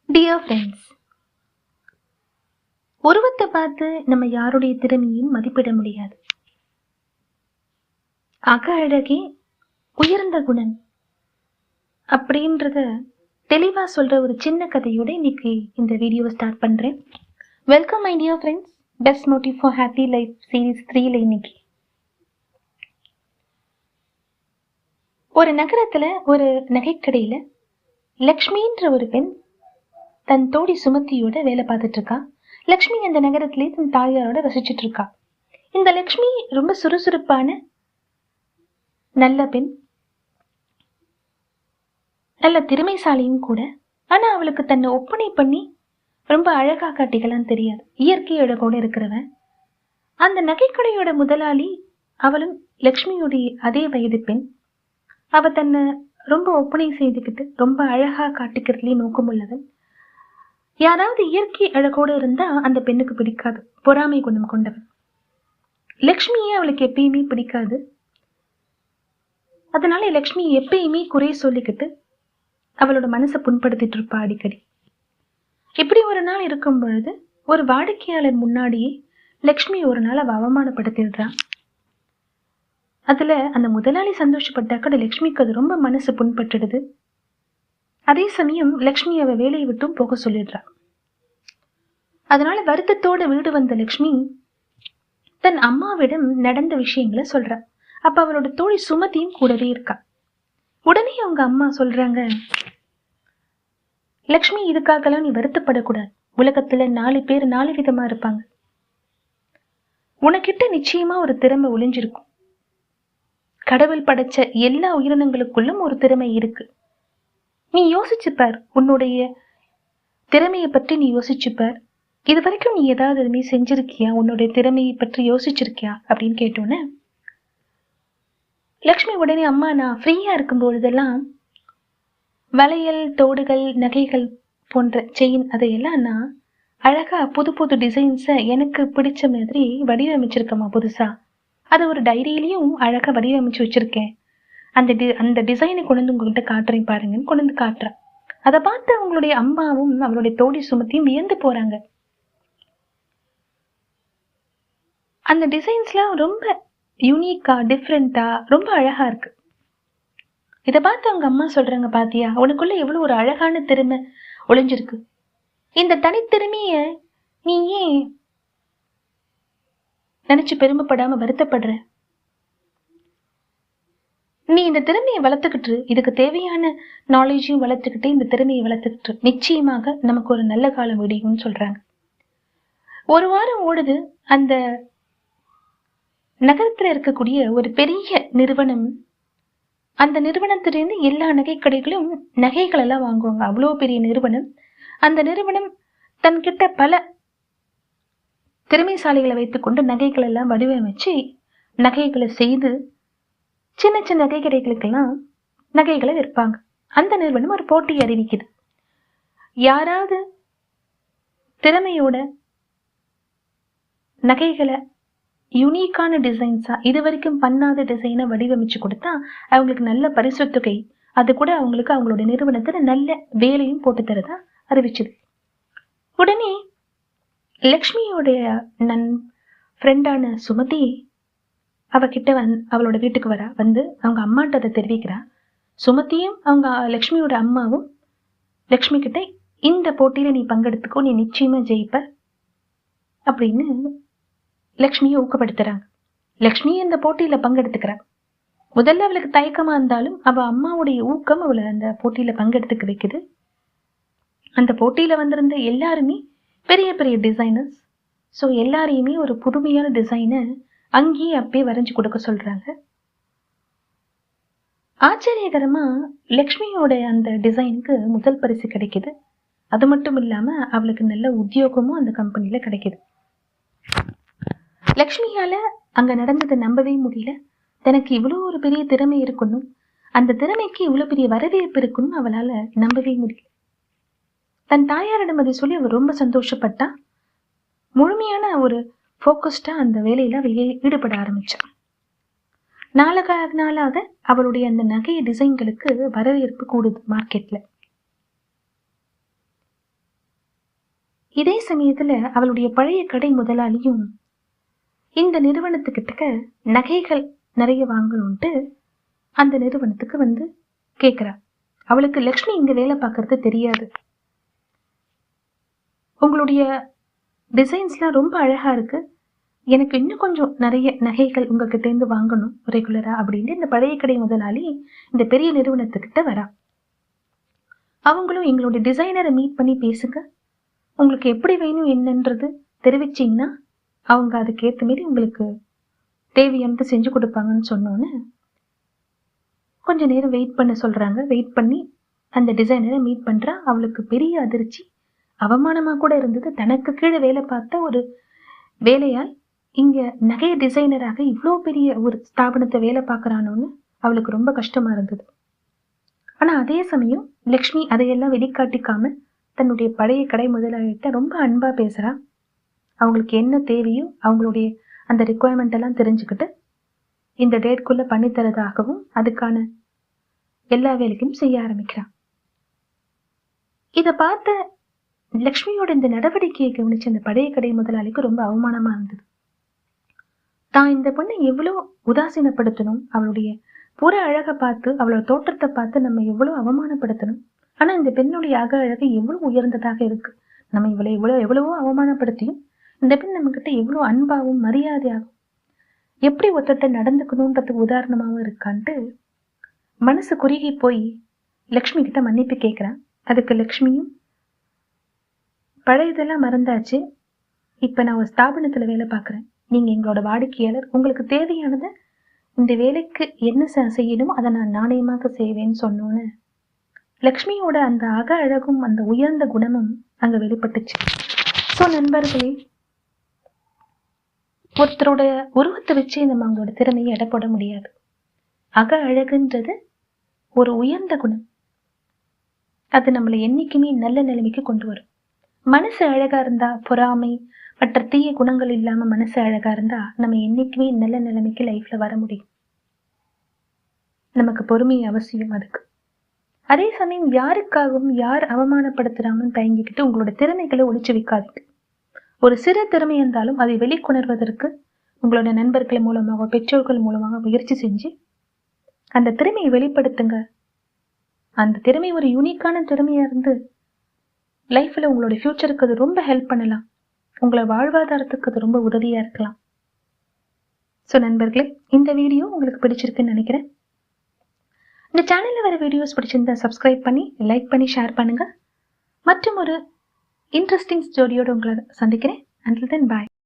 Dear friends, உருவத்தை பார்த்து நம்ம யாருடைய திறமையும் மதிப்பிட முடியாது. அக அழகே உயர்ந்த குணம் அப்படின்றத தெளிவா சொல்ற ஒரு சின்ன கதையோட இன்னைக்கு இந்த வீடியோவை ஸ்டார்ட் பண்றேன். Welcome my dear friends, best motive for happy life series 3ல இன்னைக்கு ஒரு நகரத்துல ஒரு நகைக்கடையில லக்ஷ்மின்ற ஒரு பெண் தன் தோடி சுமத்தியோட வேலை பார்த்துட்டு இருக்கா. லக்ஷ்மி அந்த நகரத்திலே தன் தாயாரோட வசிச்சுட்டு இருக்கா. இந்த லக்ஷ்மி ரொம்ப சுறுசுறுப்பான நல்ல பெண், நல்ல திறமைசாலியும் கூட. ஆனா அவளுக்கு தன்னை ஒப்பனை பண்ணி ரொம்ப அழகா காட்டிக்கலாம் தெரியாது. இயற்கை அழகோட இருக்கிறவன் அந்த நகைக்கடையோட முதலாளி. அவளும் லக்ஷ்மியுடைய அதே வயது பெண். அவ தன்னை ரொம்ப ஒப்பனை செய்துக்கிட்டு ரொம்ப அழகா காட்டிக்கிறதுலயே நோக்கம் உள்ளவன். யாராவது இயற்கை அழகோடு இருந்தா அந்த பெண்ணுக்கு பிடிக்காது, பொறாமை குணம் கொண்டவன். லக்ஷ்மியே அவளுக்கு எப்பயுமே பிடிக்காது. அதனால லக்ஷ்மி எப்பயுமே குறை சொல்லிக்கிட்டு அவளோட மனசை புண்படுத்திட்டு இருப்பா அடிக்கடி. இப்படி ஒரு நாள் இருக்கும் பொழுது ஒரு வாடிக்கையாளர் முன்னாடியே லக்ஷ்மி ஒரு நாள் அவ அவமானப்படுத்திடுறான். அதுல அந்த முதலாளி சந்தோஷப்பட்டாக்க லக்ஷ்மிக்கு அது ரொம்ப மனசு புண்பட்டுடுது. அதே சமயம் லக்ஷ்மி அவ வேலையை விட்டும் போக சொல்லிடுறா. அதனால வருத்தத்தோட வீடு வந்த லக்ஷ்மி தன் அம்மாவிடம் நடந்த விஷயங்களை சொல்றா. அப்ப அவளோட தோழி சுமதியும் கூடவே இருக்கா. உடனே அவங்க அம்மா சொல்றாங்க, லக்ஷ்மி, இதுக்காகலாம் நீ வருத்தப்படக்கூடாது. உலகத்துல 4 பேர் 4 விதமா இருப்பாங்க. உனக்கிட்ட நிச்சயமா ஒரு திறமை ஒளிஞ்சிருக்கும். கடவுள் படைச்ச எல்லா உயிரினங்களுக்குள்ளும் ஒரு திறமை இருக்கு. நீ யோசிச்சுப்பார், உன்னுடைய திறமையை பற்றி நீ யோசிச்சுப்பார். இது வரைக்கும் நீ ஏதாவது எதுவுமே செஞ்சிருக்கியா? உன்னுடைய திறமையை பற்றி யோசிச்சிருக்கியா அப்படின்னு கேட்டோன்னே லக்ஷ்மி உடனே, அம்மா, நான் ஃப்ரீயா இருக்கும் பொழுதெல்லாம் வளையல், தோடுகள், நகைகள் போன்ற செயின் அதையெல்லாம் நான் அழகா புது புது டிசைன்ஸை எனக்கு பிடிச்ச மாதிரி வடிவமைச்சிருக்கேம்மா புதுசா. அதை ஒரு டைரியிலையும் அழகா வடிவமைச்சு வச்சிருக்கேன். அந்த டிசைனை கொண்டு வந்து உங்ககிட்ட காட்டுறேன் பாருங்கன்னு கொண்டு வந்து காட்டுறேன். அதை பார்த்து அவங்களுடைய அம்மாவும் அவளுடைய தோழி சுமத்தியும் வியந்து போறாங்க. அந்த டிசைன்ஸ்லாம் ரொம்ப யூனிக்கா, டிஃப்ரெண்டா, ரொம்ப அழகா இருக்கு. இதை பார்த்து அவங்க அம்மா சொல்றாங்க, பாத்தியா, உனக்குள்ள எவ்வளவு ஒரு அழகான திறமை ஒளிஞ்சிருக்கு. இந்த தனித்திறமைய நீ ஏன் நினைச்சு பெருமைப்படாம வருத்தப்படுற? நீ இந்த திறமையை வளர்த்துக்கிட்டு, இதுக்கு தேவையான நாலேஜையும் வளர்த்துக்கிட்டு, இந்த திறமையை வளர்த்துக்கிட்டு நிச்சயமாக நமக்கு ஒரு நல்ல காலம் விடியும்னு சொல்றாங்க. ஒரு வாரம் ஓடுது. அந்த நகரத்துல இருக்கக்கூடிய ஒரு பெரிய நிறுவனம், அந்த நிறுவனத்திலிருந்து எல்லா நகைக்கடைகளும் நகைகள் எல்லாம் வாங்குவாங்க. அவ்வளோ பெரிய நிறுவனம். அந்த நிறுவனம் தன்கிட்ட பல திறமைசாலிகளை வைத்துக்கொண்டு நகைகள் எல்லாம் வடிவமைச்சு நகைகளை செய்து சின்ன சின்ன நகை கடைகளுக்கெல்லாம் நகைகளை விற்பாங்க. அந்த நிறுவனம் ஒரு போட்டி அறிவிக்குது. யாராவது திறமையோட நகைகளை யூனிக்கான டிசைன்ஸா, இது வரைக்கும் பண்ணாத டிசைனை வடிவமைச்சு கொடுத்தா அவங்களுக்கு நல்ல பரிசு தொகை, அது கூட அவங்களுக்கு அவங்களோட நிறுவனத்துல நல்ல வேலையும் போட்டு தரதா அறிவிச்சது. உடனே லக்ஷ்மியோடைய ஃப்ரெண்டான சுமதி அவகிட்ட அவளோட வீட்டுக்கு வரா. வந்து அவங்க அம்மாட்ட அதை தெரிவிக்கிறா. சுமதியும் அவங்க லக்ஷ்மியோட அம்மாவும் லக்ஷ்மி கிட்ட, இந்த போட்டியில நீ பங்கெடுத்துக்கோ, நீ நிச்சயமா ஜெயிப்ப அப்படின்னு லக்ஷ்மியை ஊக்கப்படுத்துறாங்க. லக்ஷ்மி இந்த போட்டியில பங்கெடுத்துக்கிறா. முதல்ல அவளுக்கு தயக்கமா இருந்தாலும் அவ அம்மாவுடைய ஊக்கம் அவளை அந்த போட்டியில பங்கெடுத்துக்க வைக்குது. அந்த போட்டியில வந்திருந்த எல்லாருமே பெரிய பெரிய டிசைனர்ஸ். ஸோ எல்லாரையுமே ஒரு புதுமையான டிசைனை அங்கேயே அப்பயே வரைஞ்சு கொடுக்க சொல்றாங்க. ஆச்சரியகரமா லக்ஷ்மியோட அந்த டிசைனுக்கு முதல் பரிசு கிடைக்குது. அது மட்டும் இல்லாம அவளுக்கு நல்ல உத்தியோகமும் அந்த கம்பெனில கிடைக்குது. லக்ஷ்மியால அங்க நடந்ததை நம்பவே முடியல. தனக்கு இவ்வளவு ஒரு பெரிய திறமை இருக்கணும், அந்த திறமைக்கு இவ்வளவு பெரிய வரவேற்பு இருக்கணும், அவளால நம்பவே முடியல. தன் தாயாரிடம் அதை சொல்லி அவள் ரொம்ப சந்தோஷப்பட்டா. முழுமையான ஒரு போக்கஸ்டா அந்த வேலையில ஈடுபட ஆரம்பிச்சான். நாளாக அவளுடைய அந்த நகை டிசைன்களுக்கு வரவேற்பு கூடுது மார்க்கெட்ல. இதே சமயத்துல அவளுடைய பழைய கடை முதலாளியும் இந்த நிறுவனத்துக்கிட்ட நகைகள் நிறைய வாங்கணும்ட்டு அந்த நிறுவனத்துக்கு வந்து கேக்குறா. அவளுக்கு லக்ஷ்மி இங்க வேலை பார்க்கறது தெரியாது. உங்களுடைய டிசைன்ஸ்லாம் ரொம்ப அழகா இருக்கு, எனக்கு இன்னும் கொஞ்சம் நிறைய நகைகள் உங்ககிட்ட இருந்து வாங்கணும் ரெகுலரா அப்படின்னு இந்த பழைய கடை முதலாளி இந்த பெரிய நிறுவனத்துக்கிட்ட வரா. அவங்களும் எங்களுடைய டிசைனரை மீட் பண்ணி பேசுங்க, உங்களுக்கு எப்படி வேணும் என்னன்றது தெரிவிச்சிங்கன்னா அவங்க அதுக்கேற்ற மாரி உங்களுக்கு தேவையானது செஞ்சு கொடுப்பாங்கன்னு சொன்னோன்னு கொஞ்ச நேரம் வெயிட் பண்ண சொல்றாங்க. வெயிட் பண்ணி அந்த டிசைனரை மீட் பண்றா. அவளுக்கு பெரிய அதிர்ச்சி, அவமானமா கூட இருந்தது. தனக்கு கீழே வேலை பார்த்த ஒரு வேலையால் இங்க நகை டிசைனராக இவ்வளோ பெரிய ஒரு ஸ்தாபனத்தை வேலை பார்க்கறானோன்னு அவளுக்கு ரொம்ப கஷ்டமா இருந்தது. ஆனா அதே சமயம் லக்ஷ்மி அதையெல்லாம் வெளிக்காட்டிக்காம தன்னுடைய பழைய கடை முதலாளிகிட்ட ரொம்ப அன்பா பேசுறா. அவங்களுக்கு என்ன தேவையோ அவங்களுடைய அந்த ரிக்குவயர்மெண்ட் எல்லாம் தெரிஞ்சுக்கிட்டு இந்த டேட்குள்ள பண்ணித்தரதாகவும் அதுக்கான எல்லா வேலைக்கும் செய்ய ஆரம்பிக்கிறான். இத பார்த்த லக்ஷ்மியோட இந்த நடவடிக்கையை கவனிச்ச அந்த பழைய கடை முதலாளிக்கு ரொம்ப அவமானமா இருந்தது. தான் இந்த பொண்ணை எவ்வளவு உதாசீனப்படுத்தணும், அவளுடைய புற அழகை பார்த்து அவளோட தோற்றத்தை பார்த்து நம்ம எவ்வளவு அவமானப்படுத்தணும். ஆனா இந்த பெண்ணுடைய அழகு எவ்வளவு உயர்ந்ததாக இருக்கு. நம்ம எவ்வளவோ அவமானப்படுத்தியும் இந்த பெண் நம்ம கிட்ட எவ்வளவு அன்பாகவும் மரியாதையாகவும் எப்படி ஒருத்தட்ட நடந்துக்கணும்ன்றதுக்கு உதாரணமாவும் இருக்கான்ட்டு மனசு குறுகி போய் லக்ஷ்மி கிட்ட மன்னிப்பு கேட்கிறான். அதுக்கு லக்ஷ்மியும், பழையதெல்லாம் மறந்தாச்சு, இப்ப நான் ஒரு ஸ்தாபனத்துல வேலை பார்க்கறேன், நீங்க எங்களோட வாடிக்கையாளர், உங்களுக்கு தேவையானதை இந்த வேலைக்கு என்ன செய்யணுமோ அதை நான் நாணயமாக செய்வேன்னு சொன்னோன்னு லக்ஷ்மியோட அந்த அழகும் அந்த உயர்ந்த குணமும் அங்க வெளிப்பட்டுச்சு. ஸோ நண்பர்களே, ஒருத்தரோட உருவத்தை வச்சு நம்ம அவங்களோட திறமையை எடை போட முடியாது. அழகுன்றது ஒரு உயர்ந்த குணம், அது நம்மளை என்னைக்குமே நல்ல நிலைமைக்கு கொண்டு வரும். மனசு அழகா இருந்தா, பொறாமை மற்ற தீய குணங்கள் இல்லாம மனசு அழகா இருந்தா நம்ம என்னைக்குமே நல்ல நிலைமைக்கு லைஃப்ல வர முடியும். நமக்கு பொறுமை அவசியம் அதுக்கு. அதே சமயம் யாருக்காகவும் யார் அவமானப்படுத்துறாங்கன்னு தயங்கிக்கிட்டு உங்களோட திறமைகளை ஒழிச்சு வைக்காதீங்க. ஒரு சிறு திறமை இருந்தாலும் அதை வெளிக்கொணர்வதற்கு உங்களோட நண்பர்கள் மூலமாக, பெற்றோர்கள் மூலமாக முயற்சி செஞ்சு அந்த திறமையை வெளிப்படுத்துங்க. அந்த திறமை ஒரு யூனிக்கான திறமையா இருந்து லைஃப்ல உங்களோட ஃபியூச்சருக்கு அது ரொம்ப ஹெல்ப் பண்ணலாம். உங்களோட வாழ்வாதாரத்துக்கு அது ரொம்ப உதவியா இருக்கலாம். ஸோ நண்பர்களே, இந்த வீடியோ உங்களுக்கு பிடிச்சிருக்குன்னு நினைக்கிறேன். இந்த சேனல்ல வர வீடியோஸ் பிடிச்சிருந்தா சப்ஸ்கிரைப் பண்ணி, லைக் பண்ணி, ஷேர் பண்ணுங்க. மற்றும் ஒரு இன்ட்ரெஸ்டிங் ஸ்டோரியோட உங்களை சந்திக்கிறேன். Until then, bye.